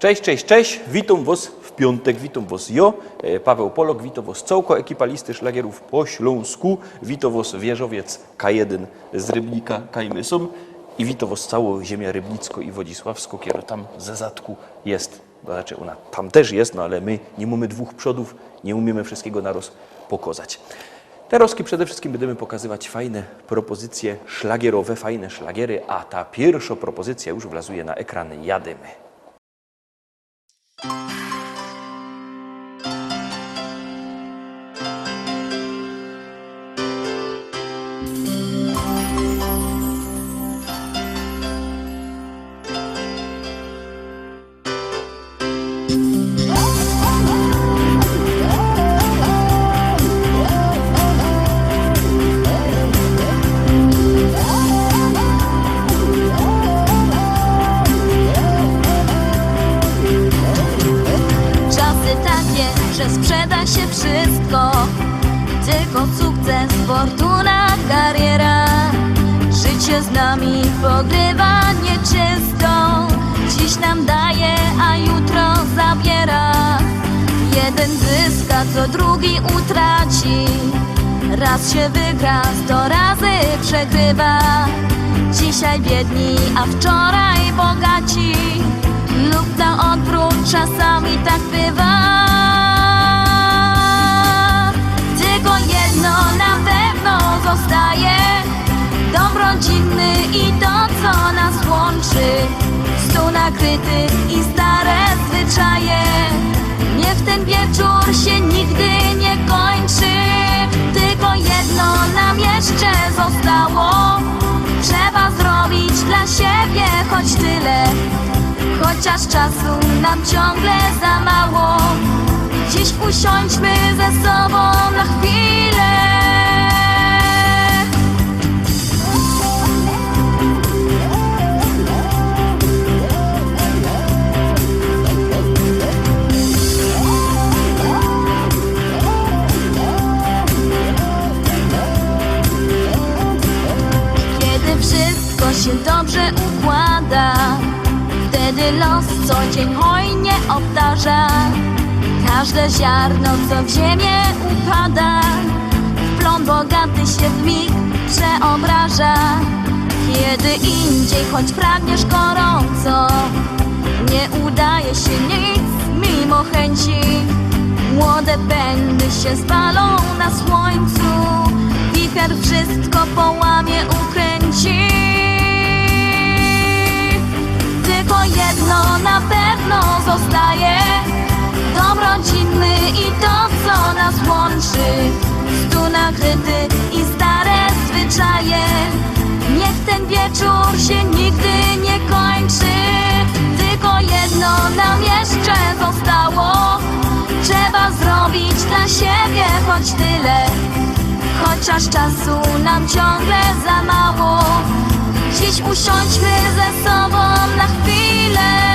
Cześć, cześć, cześć. Witam was w piątek, witam was ja, Paweł Polok, witam was całko ekipa listy szlagierów po Śląsku, witam was wieżowiec K1 z Rybnika, Kajmysum i witam was całą ziemię Rybnicko i Wodzisławsko, kiedy tam ze zadku jest, to znaczy ona tam też jest, no ale my nie mamy dwóch przodów, nie umiemy wszystkiego naraz pokazać. Teraz przede wszystkim będziemy pokazywać fajne propozycje szlagierowe, fajne szlagiery, a ta pierwsza propozycja już wlazuje na ekran, jadymy. Że sprzeda się wszystko, tylko sukces, fortuna, kariera. Życie z nami pogrywa nieczysto, dziś nam daje, a jutro zabiera. Jeden zyska, to drugi utraci, raz się wygra, 100 razy przegrywa. Dzisiaj biedni, a wczoraj bogaci, lub na odwrót, czasami tak bywa. Na pewno zostaje dom rodzinny i to, co nas łączy. Stół nakryty i stare zwyczaje. Niech ten wieczór się nigdy nie kończy. Tylko jedno nam jeszcze zostało. Trzeba zrobić dla siebie choć tyle, chociaż czasu nam ciągle za mało. Dziś usiądźmy ze sobą na chwilę. Kiedy wszystko się dobrze układa, wtedy los co dzień hojnie obdarza. Każde ziarno, co w ziemię upada, w plon bogaty się w mig przeobraża. Kiedy indziej, choć pragniesz gorąco, nie udaje się nic mimo chęci. Młode pędy się spalą na słońcu, wicher wszystko połamie, ukręci. Tylko jedno na pewno zostaje, dom rodzinny i to, co nas łączy. Stół nakryty i stare zwyczaje. Niech ten wieczór się nigdy nie kończy. Tylko jedno nam jeszcze zostało. Trzeba zrobić dla siebie choć tyle, chociaż czasu nam ciągle za mało. Dziś usiądźmy ze sobą na chwilę.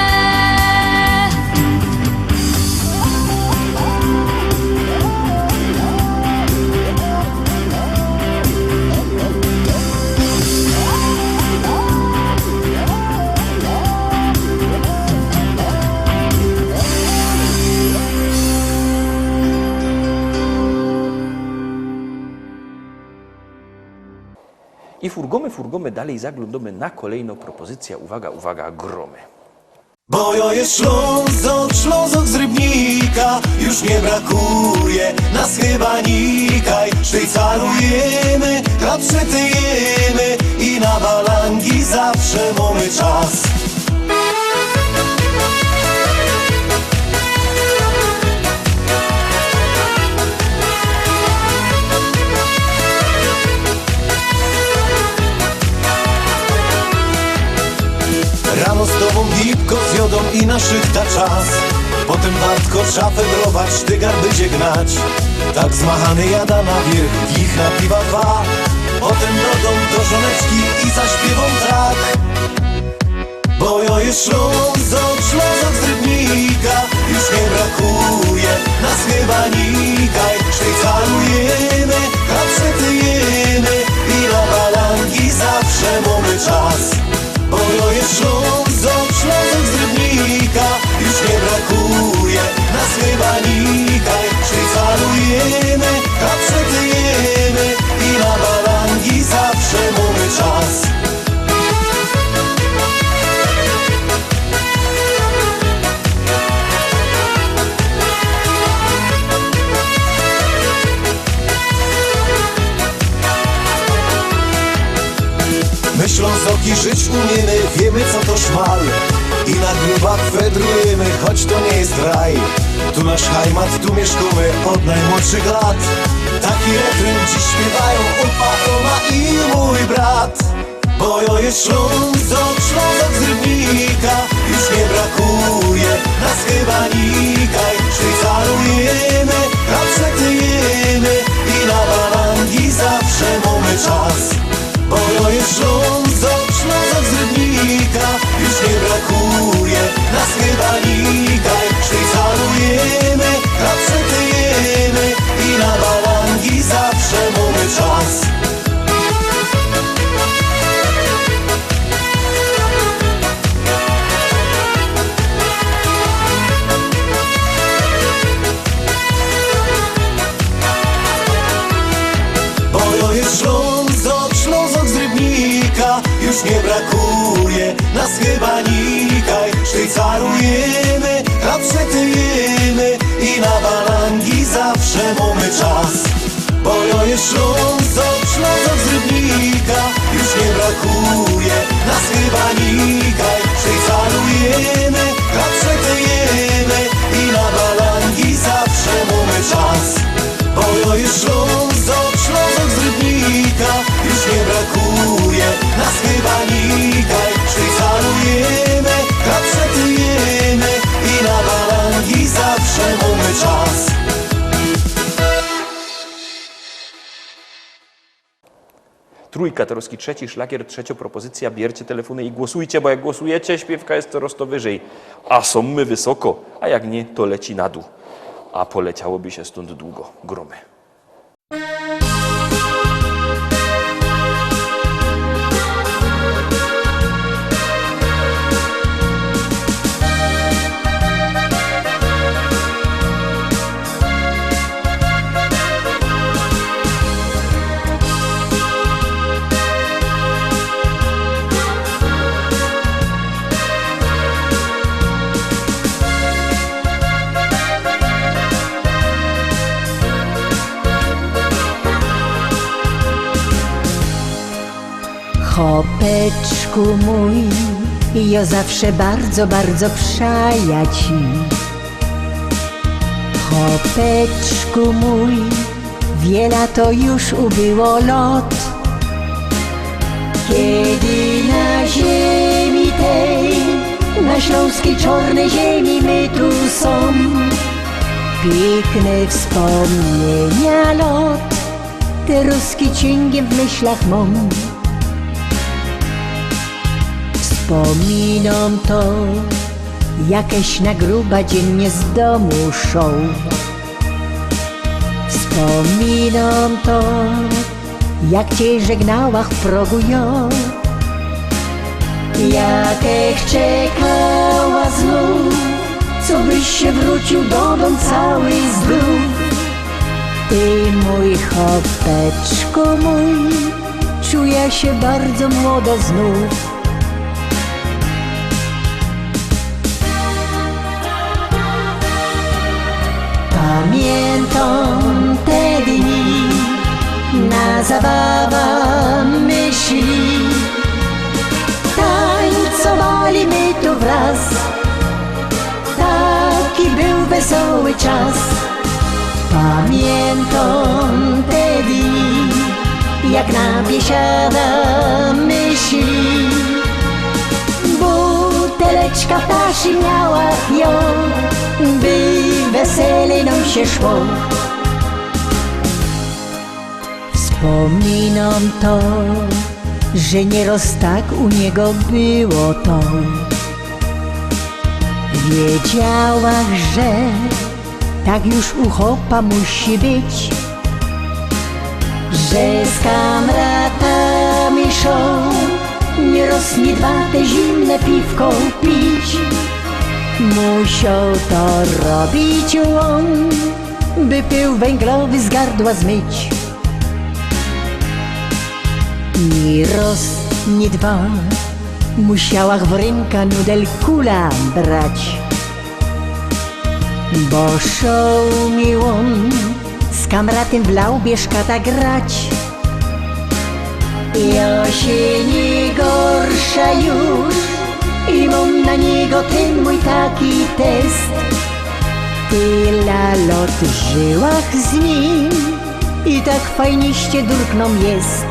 I furgomy dalej, zaglądamy na kolejną propozycję. Uwaga, uwaga, gromy. Bo ja jest Ślązok z Rybnika, już nie brakuje nas chyba nikaj. Szwajcarujemy, chleb przytyjemy i na balangi zawsze mamy czas. Rano z tobą gipko z jodą i na szychta czas. Potem wartko szafę brować, tygar będzie gnać. Tak zmachany jada na wierzch, ich na piwa 2. Potem do dom do żoneczki i zaśpiewą tak. Bo ja jest Ślązok z Rybnika, już nie brakuje nas chyba nikaj. Szwajcarujemy, chleb przytyjemy i na balangi zawsze mamy czas. Bo ja jest Ślązok z Rybnika, już nie Póki żyć umiemy, wiemy co to szmal i na grubach wędrujemy, choć to nie jest raj. Tu nasz heimat, tu mieszkamy od najmłodszych lat. Taki refren dziś śpiewają opa, oma i mój brat. Bo jo jest Ślązok, Ślązok z Rybnika, już nie brakuje nas chyba nikaj. Szwajcarujemy, rapsetyjemy i na barangi zawsze mamy czas. Bo jo jest Ślązok, Ślązok z Rybnika, już nie brakuje nas chyba nikaj. Szwajcarujemy, rapsetyjemy i na barangi zawsze mamy czas. Ślązok, Ślązok z Rybnika, już nie brakuje nas chyba nikaj. Szwajcarujemy, rapsetyjemy i na barangi zawsze mamy czas. Bo jo jest Ślązok, Ślązok z Rybnika, już nie brakuje nas chyba nikaj. Szwajcarujemy, rapsetyjemy i na barangi zawsze mamy czas. Bo jo jest Ślązok, Ślązok z Rybnika, już nie brakuje nas chyba nikaj. Szwajcarujemy, rapsetyjemy i na barangi zawsze mamy czas. Trójka, Torowski trzeci, szlagier, trzecia propozycja. Bierzcie telefony i głosujcie, bo jak głosujecie, śpiewka jest coraz to wyżej. A są my wysoko, a jak nie, to leci na dół. A poleciałoby się stąd długo. Gromy. Chopeczku mój, ja zawsze bardzo, bardzo przaja ci. Chopeczku mój, wiele to już ubyło lot. Kiedy na ziemi tej, na śląskiej czarnej ziemi my tu są, piękne wspomnienia lot, te ruskie cięgiem w myślach mam. Wspominam to, jakieś na gruba dziennie z domu szą. Wspominam to, jak cię żegnałach w progu jo. Jakech czekała znów, co byś się wrócił do domu cały zdrów. Ty mój chopeczku mój, czuję się bardzo młodo znów. Pamiętam te dni, na zabawa myśli, tańcowali my tu wraz, taki był wesoły czas. Pamiętam te dni, jak na biesiada myśli, buteleczka ptaszy miała ją, by wesele nam się szło. Wspominam to, że nieraz tak u niego było to. Wiedziałach, że tak już u chopa musi być, że z kamratami szą, nieraz nie dwa te zimne piwko pić. Musiał to robić on, by pył węglowy z gardła zmyć. Ni raz, ni dwa, musiałach w ręka nudel kula brać, bo szał mi on z kamratem w laubie szkata grać. Jesieni gorsza już i mam na niego ten mój taki test. Tyle lot w żyłach z nim i tak fajniście durkną jest.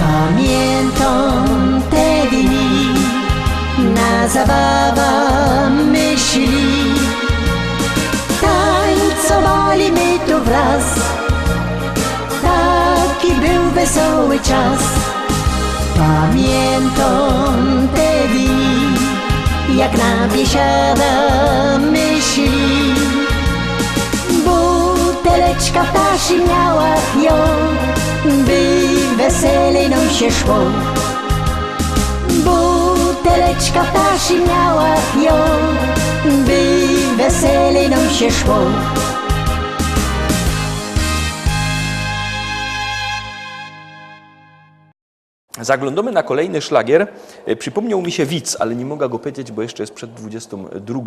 Pamiętam te dni, na zabawa myśli. Tańcowali my tu wraz, taki był wesoły czas. Pamiętam te dni, jak na biesiada myśli. Buteleczka ptaszy miała ją, by weselej nam się szło. Buteleczka ptaszy miała ją, by weselej nam się szło. Zaglądamy na kolejny szlagier. Przypomniał mi się widz, ale nie mogę go powiedzieć, bo jeszcze jest przed 22.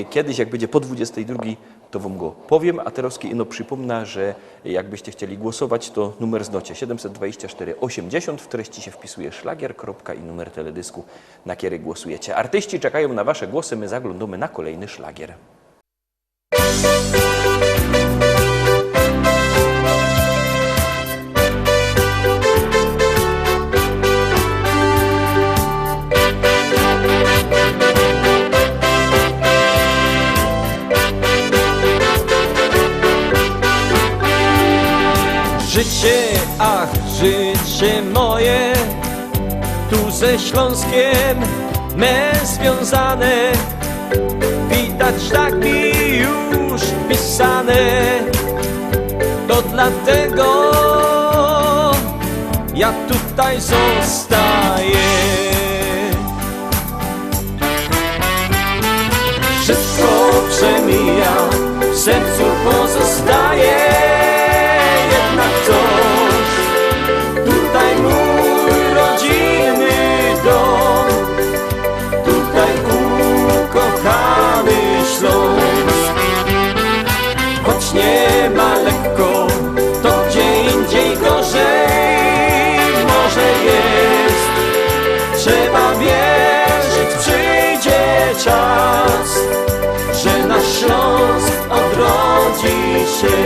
Kiedyś, jak będzie po 22, to wam go powiem. A teraz przypomnę, że jakbyście chcieli głosować, to numer znocie 724 80. W treści się wpisuje szlagier, kropka i numer teledysku, na który głosujecie. Artyści czekają na wasze głosy, my zaglądamy na kolejny szlagier. Życie, ach, życie moje, tu ze Śląskiem me związane. Widać tak mi już pisane, to dlatego ja tutaj zostaję. Wszystko przemija, w sercu pozostaje. Jednak coś, tutaj mój rodzinny dom, tutaj ukochany Śląsk. Choć nie ma lekko, to gdzie indziej gorzej może jest. Trzeba wierzyć, przyjdzie czas, że nasz Śląsk odrodzi się.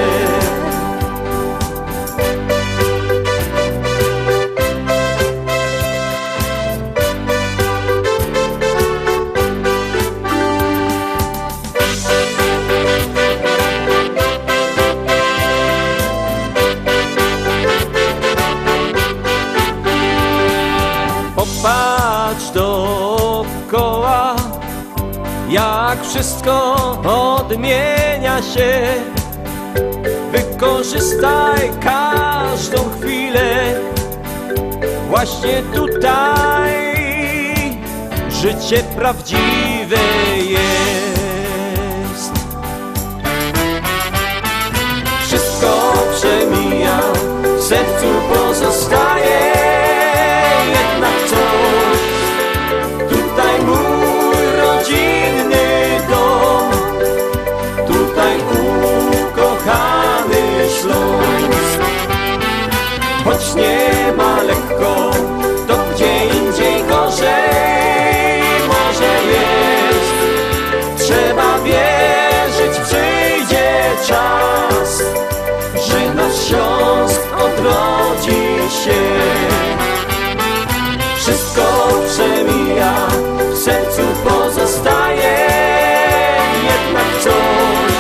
Popatrz dookoła, jak wszystko odmienia się. Wykorzystaj każdą chwilę, właśnie tutaj życie prawdziwe jest. Wszystko przemija, w sercu pozostaje. Jednak coś, tutaj mój rodzinny dom, tutaj ukochany Śląsk. Choć nie ma lekko, to gdzie indziej gorzej może jest. Trzeba wierzyć, przyjdzie czas, że nasz Śląsk odrodzi się. Wszystko przemija, w sercu pozostaje. Jednak coś,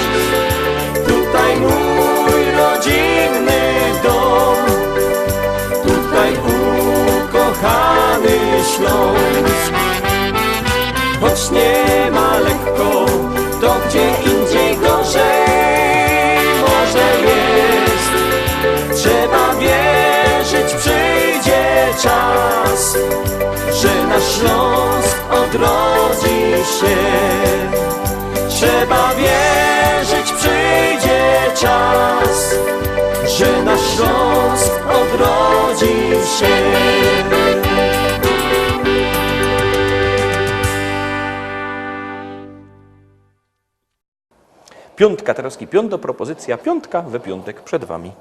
tutaj mój rodzinny dom, tutaj ukochany Śląsk. Choć nie ma lekko, to gdzie indziej gorzej może jest. Trzeba wierzyć, przyjdzie czas, że nasz Śląsk odrodzi się. Trzeba wierzyć, przyjdzie czas, że nasz Śląsk odrodzi się. Piątka, Taroski Piąto, propozycja piątka we piątek przed Wami.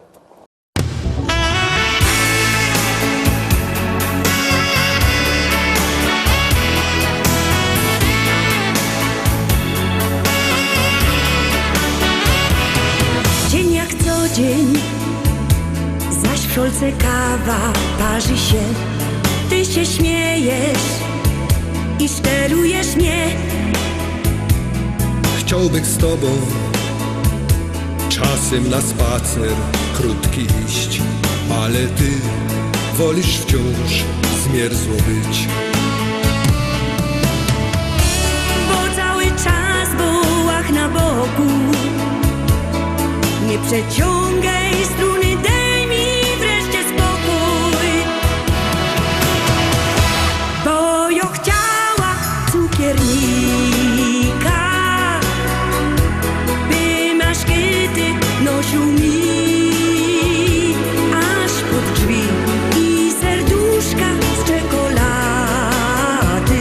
Dzień jak co dzień, zaś w szolce kawa parzy się. Ty się śmiejesz i szterujesz mnie. Chciałbym z tobą czasem na spacer krótki iść, ale ty wolisz wciąż zmierzło być. Bo cały czas w wołach na boku. Nie przeciągaj struny, daj mi wreszcie spokój. Bo ja chciała cukiernika, by maszkety nosił mi aż pod drzwi i serduszka z czekolady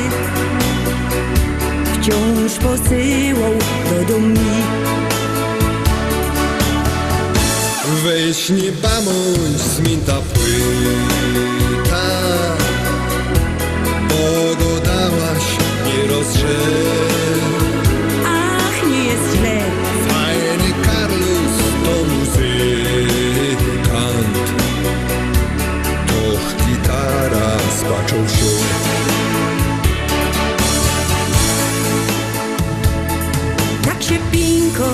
wciąż posyłał do domu. Weź nie bądź zmięta płyta, bo go dałaś nie rozrzeć. Ach, nie jest źle. Fajny Carlos to muzykant, to gitara spaczą się. Tak się pinko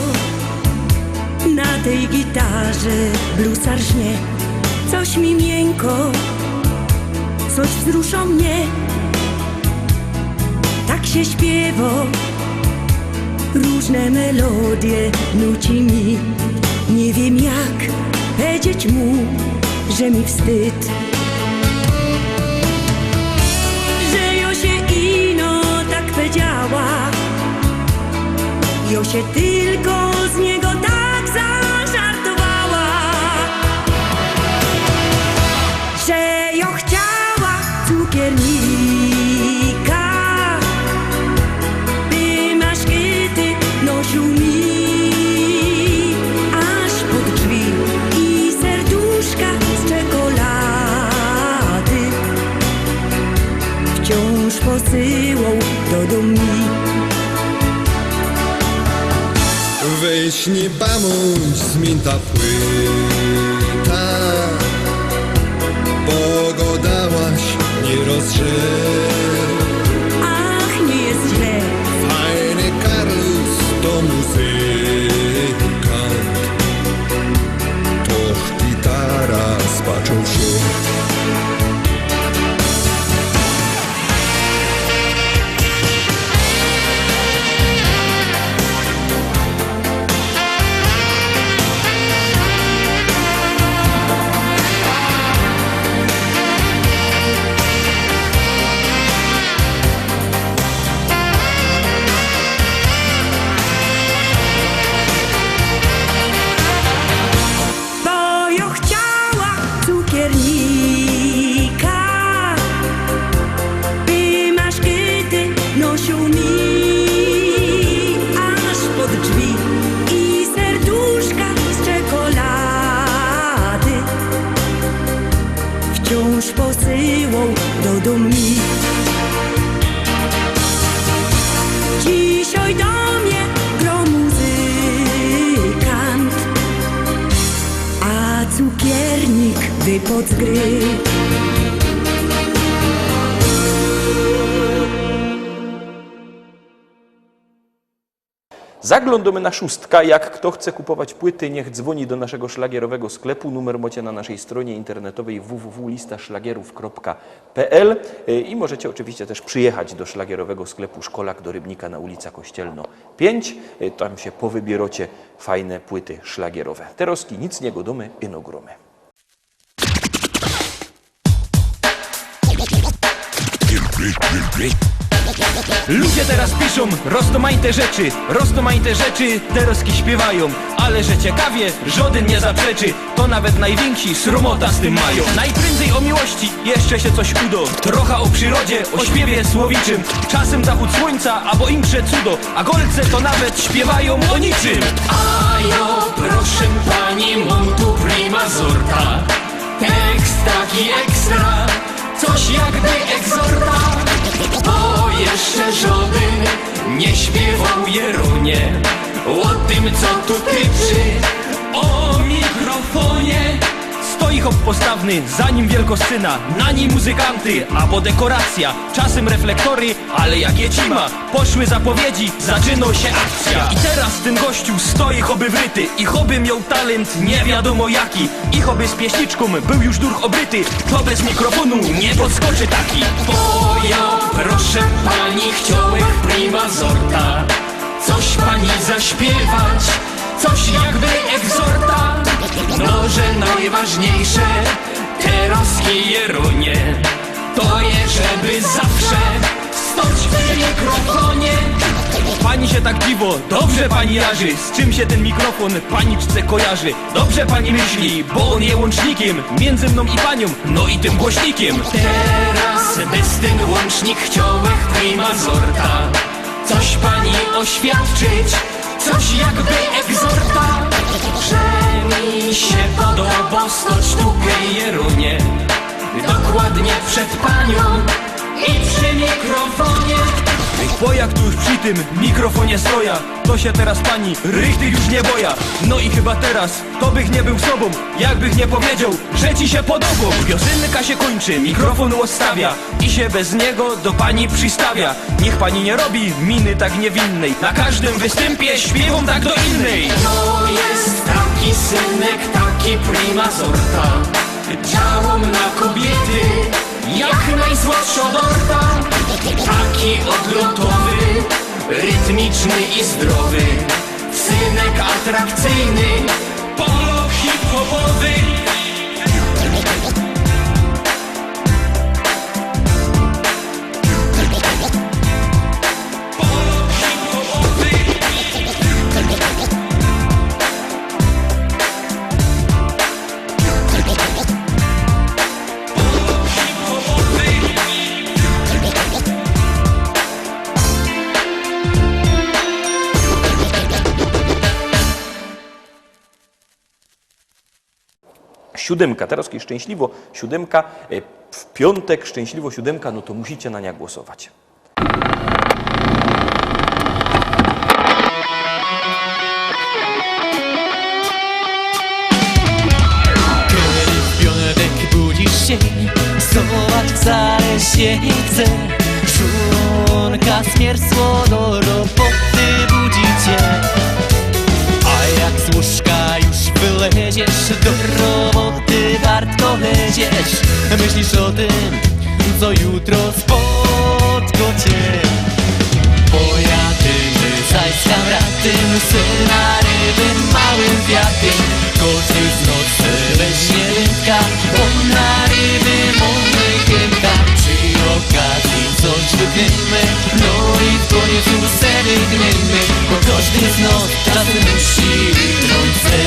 na tej gitarze bluesar żnie. Coś mi miękko, coś wzrusza mnie. Tak się śpiewa, różne melodie nuci mi. Nie wiem jak powiedzieć mu, że mi wstyd, że ja się ino tak powiedziała. Ja się tylko z niego tak zażartowała, że ja chciała cukiernika, by maszkety nosił mi aż pod drzwi i serduszka z czekolady wciąż posyłał do domu. Weź nie bądź zmięta płyta, bo go dałaś nie rozrzeć. Ach, nie jest źle. Fajny Carlos to muzykant, to gitara spaczą się. wciąż posyłał do mi. Dzisiaj do mnie gro muzykant, a cukiernik wypadł z gry. Zaglądamy na szóstka. Jak kto chce kupować płyty, niech dzwoni do naszego szlagierowego sklepu. Numer macie na naszej stronie internetowej www.listaszlagierów.pl i możecie oczywiście też przyjechać do szlagierowego sklepu Szkolak do Rybnika na ulica Kościelno 5. Tam się powybierocie fajne płyty szlagierowe. Teroski nic nie godomy, ino gromy. Ludzie teraz piszą rozmaite rzeczy, teroski śpiewają. Ale że ciekawie, żaden nie zaprzeczy, to nawet najwięksi sromota z tym mają. Najprędzej o miłości jeszcze się coś udo, trochę o przyrodzie, o śpiewie słowiczym. Czasem zachód słońca, albo insze cudo, a golce to nawet śpiewają o niczym. A jo, proszę pani, mam tu prima sorta. Tekst taki ekstra, coś jakby egzorta. Bo jeszcze żaden nie śpiewał jerunie o tym, co tu tyczy, O mikrofonie stoi hop postawny, za nim wielkoscyna, na nim muzykanty, albo dekoracja. Czasem reflektory, ale jak jecima, poszły zapowiedzi, zaczyna się akcja. I teraz ten gościu stoi choby wryty, i choby miał talent nie wiadomo jaki, i choby z pieśniczką był już duch obryty, to bez mikrofonu nie podskoczy taki. Bo ja, proszę pani, chciałem prima sorta. Coś pani zaśpiewać, coś jakby egzorta. No, że najważniejsze teraz jerunie to je, żeby zawsze stać w mikrofonie. Pani się tak dziwo, dobrze pani jarzy, z czym się ten mikrofon paniczce kojarzy. Dobrze pani myśli, bo on je łącznikiem między mną i panią, no i tym głośnikiem. Teraz bez ten łącznik chciałem prima sorta. Coś pani oświadczyć, coś jakby egzorta. Że mi się podoba stać tu jerunie, dokładnie przed panią i przy mikrofonie. Bo jak tu już przy tym mikrofonie stoja, to się teraz pani rychty już nie boja. No i chyba teraz to bych nie był sobą, jakbych nie powiedział, że ci się podoba. Piosenka się kończy, mikrofon odstawia i się bez niego do pani przystawia. Niech pani nie robi miny tak niewinnej, na każdym występie śpiewam tak do innej. To jest taki synek, taki prima sorta. Działam na kobiety jak najsłodsza dorta. Taki odlotowy, rytmiczny i zdrowy, synek atrakcyjny, polo hip-hopowy. Siódemka, teraz kiedy szczęśliwo siódemka, w piątek szczęśliwo siódemka, no to musicie na nią głosować. Kiedy w piątek budzisz się, wstawać wcale się nie chce. Członka zmierzło do roboty budzi cię. A jak z łóżka już wyleziesz, do roboty wartko leziesz. Myślisz o tym, co jutro spotka cię. Pojadymy zaś z kamratem, syna ryby małym wiatrem. Każdy z nocy weźmie rybka, bo na ryby mamy chętka. Przy okazji coś wytniemy, no i w końcu se wygniemy. Bo każdy z nas czasem musi wytrąć se.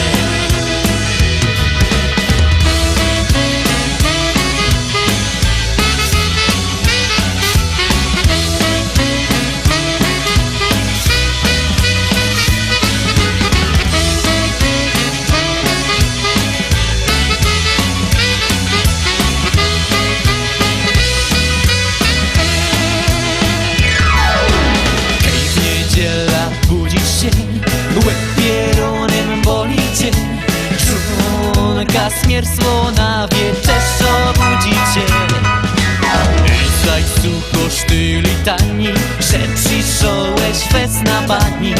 Zmierzło na wieczerzo budzi cię. I zaś słuchasz ty litanii, że przyszłeś fest na bani.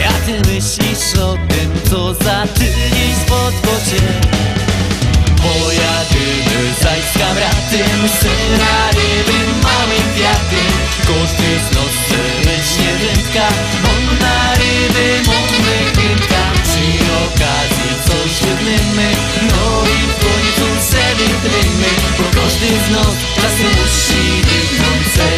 A ty myślisz o tym, co za tydzień spotka cię. Pojadymy zaś z kamratem, syna ryby małym wiatrem. Każdy z nas weźmie ręka, bo na ryby mamy chętka. Przy okazji coś wydniemy, no i w końcu se wytniemy. Bo każdy z nas czasem musi wytnąć se.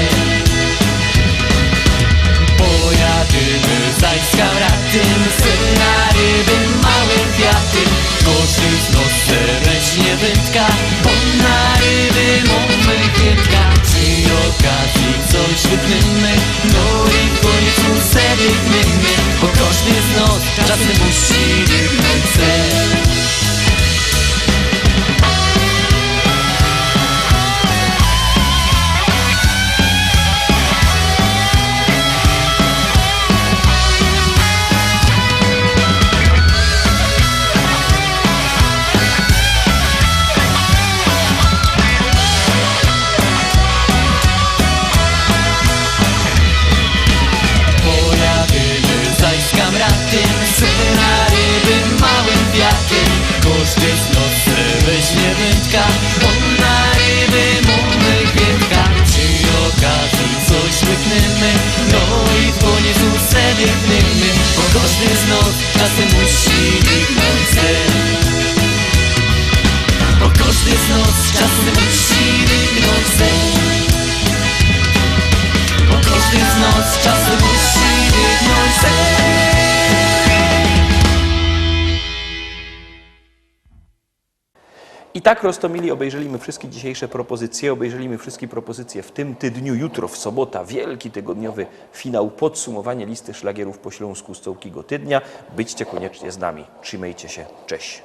tak, Rostomili, obejrzeliśmy wszystkie dzisiejsze propozycje, obejrzeliśmy wszystkie propozycje w tym tygodniu, jutro w sobota, wielki tygodniowy finał, podsumowanie listy szlagierów po śląsku z całego tygodnia. Byćcie koniecznie z nami. Trzymajcie się. Cześć.